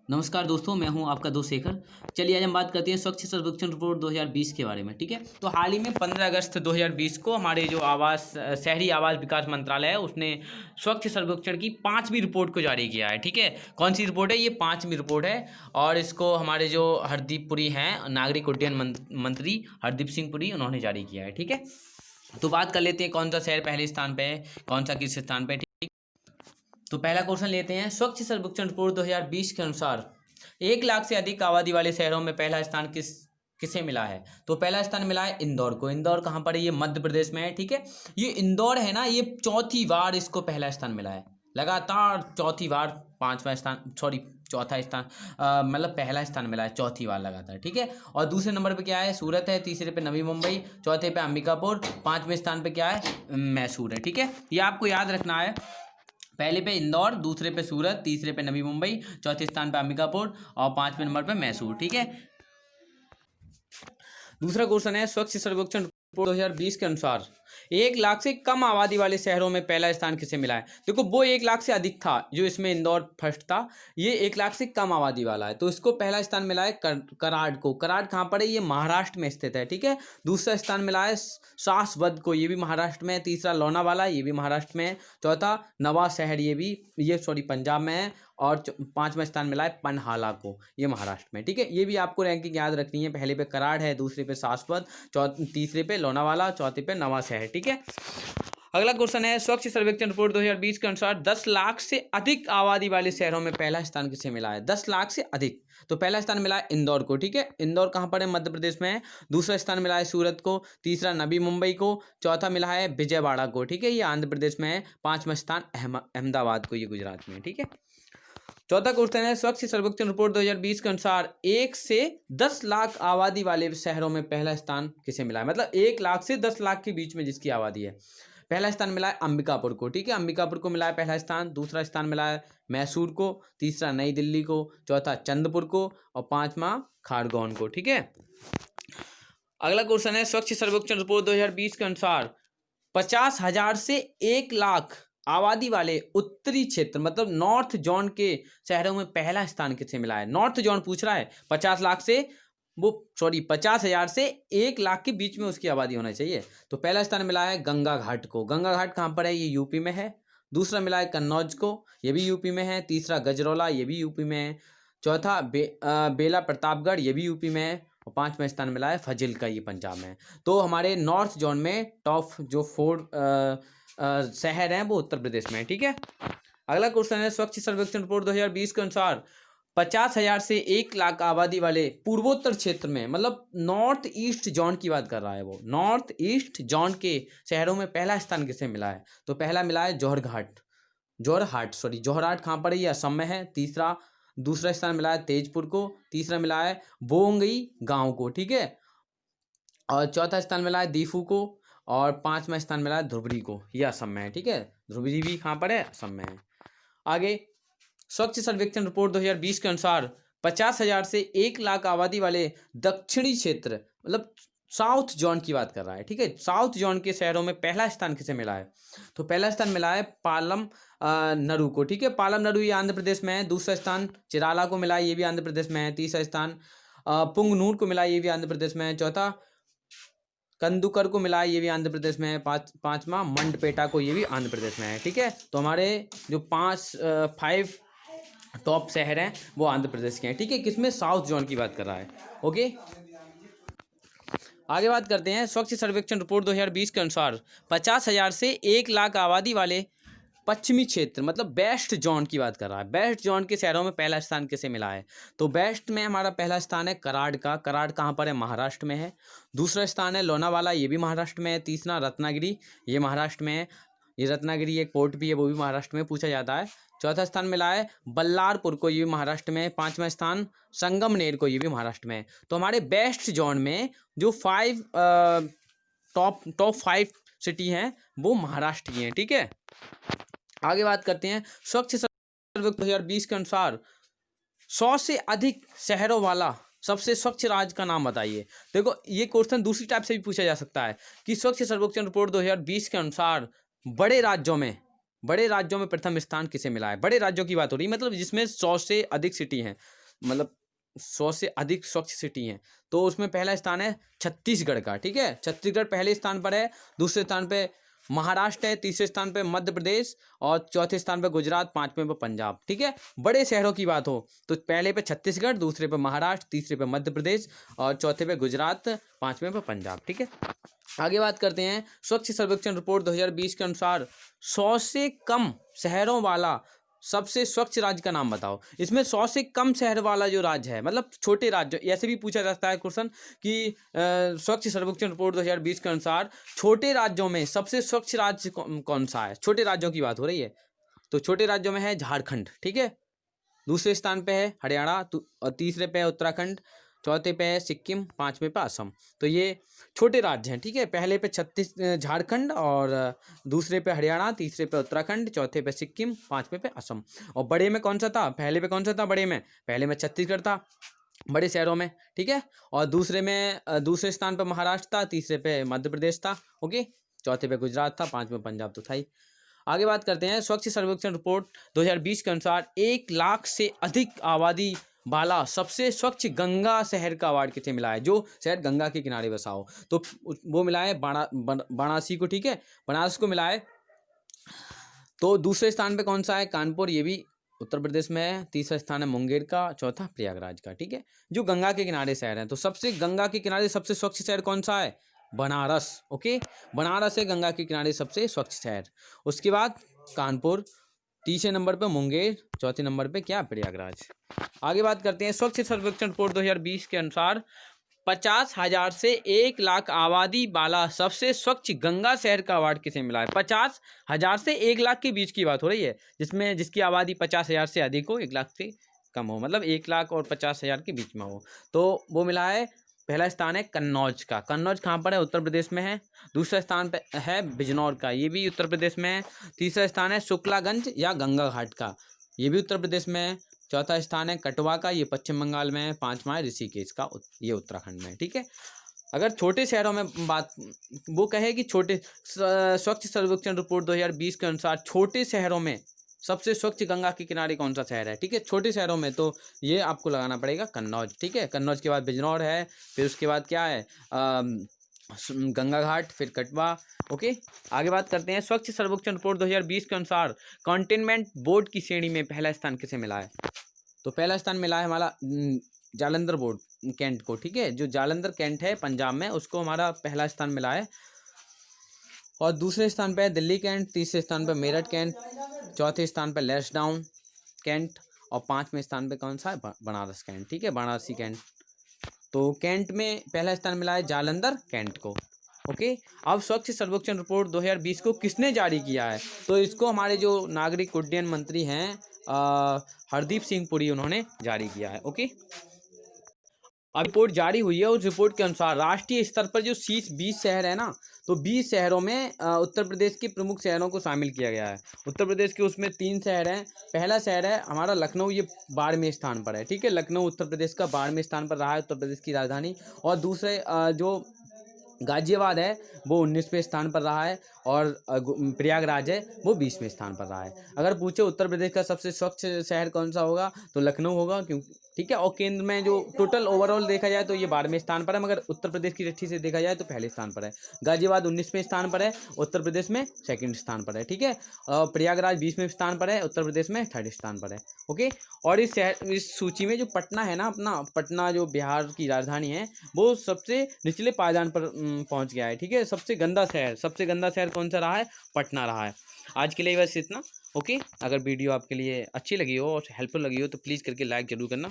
नमस्कार दोस्तों, मैं हूं आपका दोस्त शेखर। चलिए आज हम बात करते हैं स्वच्छ सर्वेक्षण रिपोर्ट 2020 के बारे में। ठीक है, तो हाल ही में 15 अगस्त 2020 को हमारे जो शहरी आवास विकास मंत्रालय है उसने स्वच्छ सर्वेक्षण की 5वीं रिपोर्ट को जारी किया है। ठीक है, कौन सी रिपोर्ट है? ये 5वीं रिपोर्ट है और इसको हमारे जो हरदीप पुरी हैं, नागरिक उड्डयन मंत्री हरदीप सिंह पुरी, उन्होंने जारी किया है। ठीक है, तो बात कर लेते हैं कौन सा शहर पहले स्थान पे है, कौन सा किस स्थान पे है। तो पहला क्वेश्चन लेते हैं। स्वच्छ सर्वेक्षण रिपोर्ट 2020 के अनुसार 1 लाख से अधिक आबादी वाले शहरों में पहला स्थान किसे मिला है? तो पहला स्थान मिला है इंदौर को। इंदौर कहाँ पर है? ये मध्य प्रदेश में है। ठीक है, ये इंदौर है ना, ये चौथी बार इसको पहला स्थान मिला है, लगातार चौथी बार। चौथा स्थान, मतलब पहला स्थान मिला है चौथी बार लगातार। ठीक है, और दूसरे नंबर पे क्या है? सूरत है। तीसरे पे नवी मुंबई, चौथे पे अंबिकापुर, पांचवें स्थान पे क्या है? मैसूर है। ठीक है, ये आपको याद रखना है। पहले पे इंदौर, दूसरे पे सूरत, तीसरे पे नवी मुंबई, चौथे स्थान पे अंबिकापुर और पांचवें नंबर पे मैसूर। ठीक है, दूसरा क्वेश्चन है। स्वच्छ सर्वेक्षण रिपोर्ट 2020 के अनुसार 1 लाख से कम आबादी वाले शहरों में पहला स्थान किसे मिला है? देखो, वो 1 लाख से अधिक था जो इसमें इंदौर फर्स्ट था, ये 1 लाख से कम आबादी वाला है, तो इसको पहला स्थान मिला है कराड़ को। कराड़ कहाँ पर है? ये महाराष्ट्र में स्थित है। ठीक है, दूसरा स्थान मिला है सासवद को, ये भी महाराष्ट्र में है। तीसरा लोनावाला, ये भी महाराष्ट्र में है। चौथा नवा शहर, ये पंजाब में है। और पांचवा स्थान मिला है पनहाला को, ये महाराष्ट्र में। ठीक है, ये भी आपको रैंकिंग याद रखनी है। पहले पे कराड़ है, दूसरे पे सासवद, तीसरे पे लोनावाला, चौथे पे नवा शहर। ठीक है, अगला क्वेश्चन है। स्वच्छ सर्वेक्षण रिपोर्ट 2020 के अनुसार 10 लाख से अधिक आबादी वाले शहरों में पहला स्थान किसे मिला है? 10 लाख से अधिक, तो पहला स्थान मिला है इंदौर को। ठीक है, इंदौर कहाँ पर है? मध्य प्रदेश में है। दूसरा स्थान मिला है सूरत को, तीसरा नवी मुंबई को, चौथा मिला है विजयवाड़ा को। ठीक है, ये आंध्र प्रदेश में है। पांचवा स्थान अहमदाबाद को, ये गुजरात में है। ठीक है, चौथा क्वेश्चन है। स्वच्छ सर्वेक्षण रिपोर्ट 2020 के अनुसार 1 से 10 लाख आबादी वाले शहरों में पहला स्थान किसे मिला है? मतलब 1 लाख से 10 लाख के बीच में जिसकी आबादी है। पहला स्थान मिला है अंबिकापुर को। ठीक है, अंबिकापुर को मिला है पहला स्थान। दूसरा स्थान मिला है मैसूर को, तीसरा नई दिल्ली को, चौथा चंद्रपुर को और पांचवा खारगोन को। ठीक है, अगला क्वेश्चन है। स्वच्छ सर्वेक्षण रिपोर्ट 2020 के अनुसार 50,000 से 1 लाख आबादी वाले उत्तरी क्षेत्र, मतलब नॉर्थ जोन के शहरों में पहला स्थान किसे मिला है? नॉर्थ जोन पूछ रहा है। 50,000 से 1 लाख के बीच में उसकी आबादी होना चाहिए। तो पहला स्थान मिला है गंगा घाट को। गंगा घाट कहाँ पर है? ये यूपी में है। दूसरा मिला है कन्नौज को, ये भी यूपी में है। तीसरा गजरौला, ये भी यूपी में है। चौथा बेला प्रतापगढ़, ये भी यूपी में है। और पांचवा स्थान मिला है फजिल्का, ये पंजाब में है। तो हमारे नॉर्थ जोन में टॉप जो 4 शहर हैं वो उत्तर प्रदेश में है। ठीक है, अगला क्वेश्चन है। स्वच्छ सर्वेक्षण रिपोर्ट 2020 के अनुसार 50,000 से 1 लाख आबादी वाले पूर्वोत्तर क्षेत्र में, मतलब नॉर्थ ईस्ट जोन की बात कर रहा है वो, नॉर्थ ईस्ट जोन के शहरों में पहला स्थान किसे मिला है? तो पहला मिला है जोरहाट कहाँ पर है? ये असम में है। दूसरा स्थान मिला है तेजपुर को। तीसरा मिला है बोंगई गांव को। ठीक है, और चौथा स्थान मिला है दीफू को। और पांचवा स्थान मिला है धुबरी को, यह असम में है। ठीक है, धुबरी भी कहाँ पर है? असम में है। आगे, स्वच्छ सर्वेक्षण रिपोर्ट 2020 के अनुसार 50,000 से 1 लाख आबादी वाले दक्षिणी क्षेत्र, मतलब साउथ जोन की बात कर रहा है। ठीक है, साउथ जोन के शहरों में पहला स्थान किसे मिला है? तो पहला स्थान मिला है पालम नरू को। ठीक है, पालम नरू ये आंध्र प्रदेश में है। दूसरा स्थान चिराला को मिला है, ये भी आंध्र प्रदेश में है। तीसरा स्थान पुंगनूर को मिला है, ये भी आंध्र प्रदेश में है। चौथा कंदुकर को मिला है, ये भी आंध्र प्रदेश में है। पांचवा मंडपेटा को, ये भी आंध्र प्रदेश में है। ठीक है, तो हमारे जो 5 टॉप शहर हैं वो आंध्र प्रदेश के हैं। ठीक है, किसमें? साउथ जोन की बात कर रहा है। ओके, आगे बात करते हैं। स्वच्छ सर्वेक्षण रिपोर्ट 2020 के अनुसार 50,000 से 1 लाख आबादी वाले पश्चिमी क्षेत्र, मतलब वेस्ट जोन की बात कर रहा है। वेस्ट जोन के शहरों में पहला स्थान किसे मिला है? तो वेस्ट में हमारा पहला स्थान है कराड़ का। कराड़ कहाँ पर है? महाराष्ट्र में है। दूसरा स्थान है लोनावाला, ये भी महाराष्ट्र में है। तीसरा रत्नागिरी, ये महाराष्ट्र में है। ये रत्नागिरी एक पोर्ट भी है, वो भी महाराष्ट्र में पूछा जाता है। चौथा स्थान मिला है बल्लारपुर को, ये भी महाराष्ट्र में है। पांचवा स्थान संगमनेर को, ये भी महाराष्ट्र में है। तो हमारे वेस्ट जोन में जो टॉप 5 सिटी हैं वो महाराष्ट्र की हैं। ठीक है, आगे बात करते हैं। स्वच्छ सर्वेक्षण 2020 के अनुसार 100 से अधिक शहरों वाला सबसे स्वच्छ राज्य का नाम बताइए। देखो, ये क्वेश्चन दूसरी टाइप से भी पूछा जा सकता है कि स्वच्छ सर्वेक्षण रिपोर्ट 2020 के अनुसार बड़े राज्यों में प्रथम स्थान किसे मिला है? बड़े राज्यों की बात हो रही है, मतलब जिसमें 100 से अधिक सिटी हैं, मतलब 100 से अधिक स्वच्छ सिटी हैं। तो उसमें पहला स्थान है छत्तीसगढ़ का, ठीक है। छत्तीसगढ़ पहले स्थान पर है, दूसरे स्थान पे महाराष्ट्र है, तीसरे स्थान पे मध्य प्रदेश और चौथे स्थान पे गुजरात, पांचवें पे पंजाब, ठीक है। बड़े शहरों की बात हो तो पहले पे छत्तीसगढ़, दूसरे पे महाराष्ट्र, तीसरे पे मध्य प्रदेश और चौथे पे गुजरात, पांचवें पे पंजाब, ठीक है। आगे बात करते हैं। स्वच्छ सर्वेक्षण रिपोर्ट 2020 के अनुसार 100 से कम शहरों वाला सबसे स्वच्छ राज्य का नाम बताओ। इसमें 100 से कम शहर वाला जो राज्य है, मतलब छोटे राज्य, ऐसे भी पूछा जाता है क्वेश्चन कि स्वच्छ सर्वेक्षण रिपोर्ट 2020 के अनुसार छोटे राज्यों में सबसे स्वच्छ राज्य कौन सा है? छोटे राज्यों की बात हो रही है। तो छोटे राज्यों में है झारखंड, ठीक है। दूसरे स्थान पे है हरियाणा, और तीसरे पे है उत्तराखंड, चौथे पे है सिक्किम, पांचवें पे असम। तो ये छोटे राज्य हैं, ठीक है। पहले पे झारखंड और दूसरे पे हरियाणा, तीसरे पे उत्तराखंड, चौथे पे सिक्किम, पांचवें पे असम। और बड़े में कौन सा था? पहले पे कौन सा था बड़े में? पहले में छत्तीसगढ़ था बड़े शहरों में, ठीक है। और दूसरे में दूसरे स्थान पे महाराष्ट्र था, तीसरे पे मध्य प्रदेश था, ओके। चौथे पे गुजरात था, पांचवें पंजाब तो था ही। आगे बात करते हैं। स्वच्छ सर्वेक्षण रिपोर्ट 2020 के अनुसार 1 लाख से अधिक आबादी वाला सबसे स्वच्छ गंगा शहर का अवार्ड किसे मिला है? जो शहर गंगा के किनारे बसा हो। तो वो मिला है वाराणसी को, ठीक है। बनारस को मिला है। तो दूसरे स्थान पे कौन सा है? कानपुर, ये भी उत्तर प्रदेश में है। तीसरा स्थान है मुंगेर का, चौथा प्रयागराज का, ठीक है। जो गंगा के किनारे शहर है, तो सबसे गंगा के किनारे सबसे स्वच्छ शहर कौन सा है? बनारस, ओके। बनारस है गंगा के किनारे सबसे स्वच्छ शहर। उसके बाद कानपुर, तीसरे नंबर पे मुंगेर, चौथे नंबर पे क्या? प्रयागराज। आगे बात करते हैं। स्वच्छ सर्वेक्षण रिपोर्ट 2020 के अनुसार 50,000 से 1 लाख आबादी वाला सबसे स्वच्छ गंगा शहर का अवार्ड किसे मिला है? 50,000 से 1 लाख के बीच की बात हो रही है, जिसमें जिसकी आबादी 50,000 से अधिक हो, 1 लाख से कम हो, मतलब 1 लाख और 50,000 के बीच में हो। तो वो मिला है, पहला स्थान है कन्नौज का। कन्नौज कहाँ पर है? उत्तर प्रदेश में है। दूसरा स्थान पे है बिजनौर का, ये भी उत्तर प्रदेश में है। तीसरा स्थान है शुक्लागंज या गंगा घाट का, ये भी उत्तर प्रदेश में है। चौथा स्थान है कटवा का, ये पश्चिम बंगाल में है। पांचवा है ऋषिकेश का, ये उत्तराखंड में है, ठीक है। अगर छोटे शहरों में बात, वो कहे कि छोटे स्वच्छ सर्वेक्षण रिपोर्ट 2020 के अनुसार छोटे शहरों में सबसे स्वच्छ गंगा के किनारे कौन सा शहर है? ठीक है, छोटे शहरों में तो ये आपको लगाना पड़ेगा कन्नौज, ठीक है। कन्नौज के बाद बिजनौर है, फिर उसके बाद क्या है गंगा घाट, फिर कटवा, ओके। आगे बात करते हैं। स्वच्छ सर्वेक्षण रिपोर्ट 2020 के अनुसार कंटेनमेंट बोर्ड की श्रेणी में पहला स्थान किसे मिला है? तो पहला स्थान मिला है हमारा जालंधर बोर्ड कैंट को, ठीक है। जो जालंधर कैंट है पंजाब में, उसको हमारा पहला स्थान मिला है। और दूसरे स्थान पे है दिल्ली कैंट, तीसरे स्थान पे मेरठ कैंट, चौथे स्थान पे लैंसडाउन कैंट और पांचवें स्थान पे कौन सा है? बनारस कैंट, ठीक है, बनारसी कैंट। तो कैंट में पहला स्थान मिला है जालंधर कैंट को, ओके। अब स्वच्छ सर्वेक्षण रिपोर्ट 2020 को किसने जारी किया है? तो इसको हमारे जो नागरिक उड्डयन मंत्री हैं हरदीप सिंह पुरी, उन्होंने जारी किया है, ओके। अब रिपोर्ट जारी हुई है, उस रिपोर्ट के अनुसार राष्ट्रीय स्तर पर जो शीर्ष 20 शहर है ना, तो 20 शहरों में उत्तर प्रदेश के प्रमुख शहरों को शामिल किया गया है। उत्तर प्रदेश के उसमें 3 शहर हैं। पहला शहर है हमारा लखनऊ, ये 12वें स्थान पर है, ठीक है। लखनऊ उत्तर प्रदेश का 12वें स्थान पर रहा है, उत्तर प्रदेश की राजधानी। और दूसरे जो गाजियाबाद है वो 19वें स्थान पर रहा है, और प्रयागराज है वो 20वें स्थान पर रहा है। अगर पूछे उत्तर प्रदेश का सबसे स्वच्छ शहर कौन सा होगा, तो लखनऊ होगा, क्योंकि ठीक है। और केंद्र में जो टोटल ओवरऑल देखा जाए तो ये 12वें स्थान पर है, मगर उत्तर प्रदेश की दृष्टि से देखा जाए तो पहले स्थान पर है। गाजियाबाद 19वें स्थान पर है, उत्तर प्रदेश में सेकंड स्थान पर है, ठीक है। प्रयागराज 20वें स्थान पर है, उत्तर प्रदेश में थर्ड स्थान पर है, ओके। और इस सूची में जो पटना है ना, अपना पटना जो बिहार की राजधानी है, वो सबसे निचले पायदान पर पहुंच गया है, ठीक है। सबसे गंदा शहर कौन सा रहा है? पटना रहा है। आज के लिए बस इतना, ओके। अगर वीडियो आपके लिए अच्छी लगी हो और हेल्पफुल लगी हो तो प्लीज़ करके लाइक ज़रूर करना।